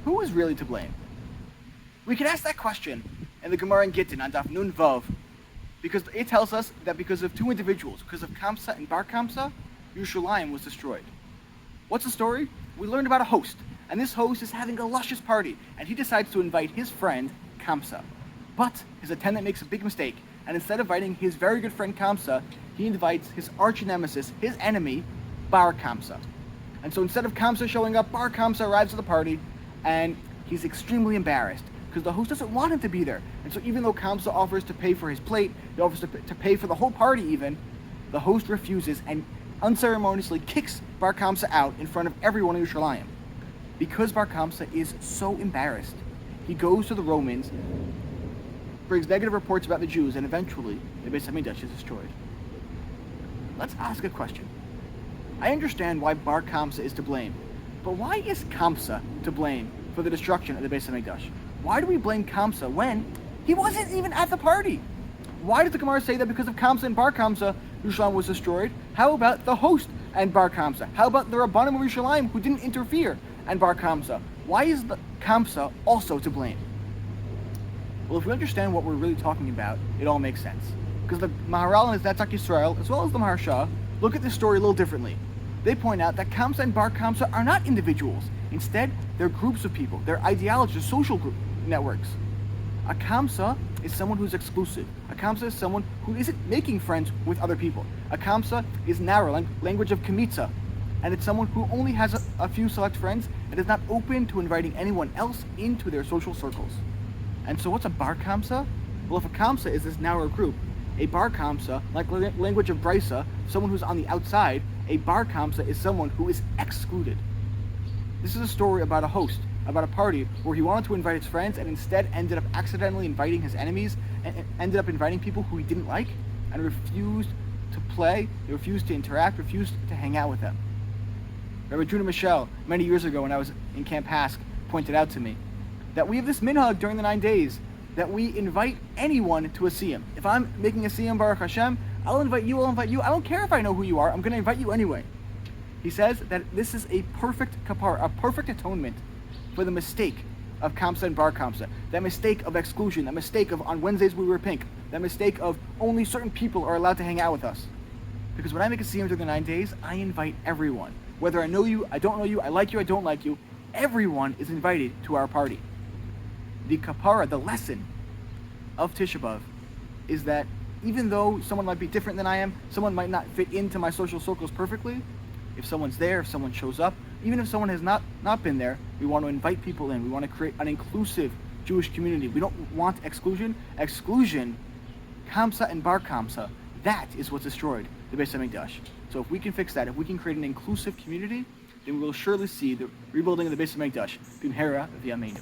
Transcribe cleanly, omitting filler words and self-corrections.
who is really to blame? We can ask that question in the Gemara in Gittin on Daf Nun Vav, because it tells us that because of two individuals, because of Kamsa and Bar Kamsa, Yerushalayim was destroyed. What's the story? We learned about a host, and this host is having a luscious party, and he decides to invite his friend, Kamsa. But his attendant makes a big mistake, and instead of inviting his very good friend Kamsa, he invites his arch nemesis, his enemy, Bar Kamsa. And so instead of Kamsa showing up, Bar Kamsa arrives at the party, and he's extremely embarrassed, because the host doesn't want him to be there. And so even though Kamsa offers to pay for his plate, he offers to pay for the whole party even, the host refuses and unceremoniously kicks Bar Kamsa out in front of everyone in Yerushalayim. Because Bar Kamsa is so embarrassed, he goes to the Romans, brings negative reports about the Jews, and eventually the Beis Hamikdash is destroyed. Let's ask a question. I understand why Bar Kamsa is to blame, but why is Kamsa to blame for the destruction of the Beis Hamikdash? Why do we blame Kamsa when he wasn't even at the party? Why does the Gemara say that because of Kamsa and Bar Kamsa, Yerushalayim was destroyed? How about the host and Bar Kamsa? How about the Rabbanim of Yerushalayim who didn't interfere and Bar Kamsa? Why is the Kamsa also to blame? Well, if we understand what we're really talking about, it all makes sense. Because the Maharal and his Netzach Yisrael, as well as the Maharsha, look at this story a little differently. They point out that Kamsa and Bar Kamsa are not individuals. Instead, they're groups of people. They're ideologies, social group networks. A Kamsa is someone who's exclusive. A Kamsa is someone who isn't making friends with other people. A Kamsa is narrow, language of Kemitza. And it's someone who only has a few select friends and is not open to inviting anyone else into their social circles. And so what's a Bar Kamsa? Well, if a Kamsa is this narrow group, a Bar Kamsa, like language of Brisa, someone who's on the outside, a Bar Kamsa is someone who is excluded. This is a story about a host, about a party where he wanted to invite his friends and instead ended up accidentally inviting his enemies and ended up inviting people who he didn't like and refused to play, they refused to interact, refused to hang out with them. Rabbi Judah Michel, many years ago when I was in Camp Hask, pointed out to me that we have this minhag during the 9 days that we invite anyone to a siyum. If I'm making a siyum, Baruch Hashem, I'll invite you. I don't care if I know who you are, I'm going to invite you anyway. He says that this is a perfect kapara, a perfect atonement for the mistake of Kamsa and Bar Kamsa, that mistake of exclusion, that mistake of on Wednesdays we wear pink, that mistake of only certain people are allowed to hang out with us. Because when I make a siyum during the 9 days, I invite everyone. Whether I know you, I don't know you, I like you, I don't like you, everyone is invited to our party. The kapara, the lesson of Tisha B'Av, is that even though someone might be different than I am, someone might not fit into my social circles perfectly, if someone's there, if someone shows up, even if someone has not been there, we want to invite people in. We want to create an inclusive Jewish community. We don't want exclusion. Exclusion, Kamsa and Bar Kamsa, that is what's destroyed the Beis Hamikdash. So if we can fix that, if we can create an inclusive community, then we will surely see the rebuilding of the Beis Hamikdash, Bimhera V'Yameinu.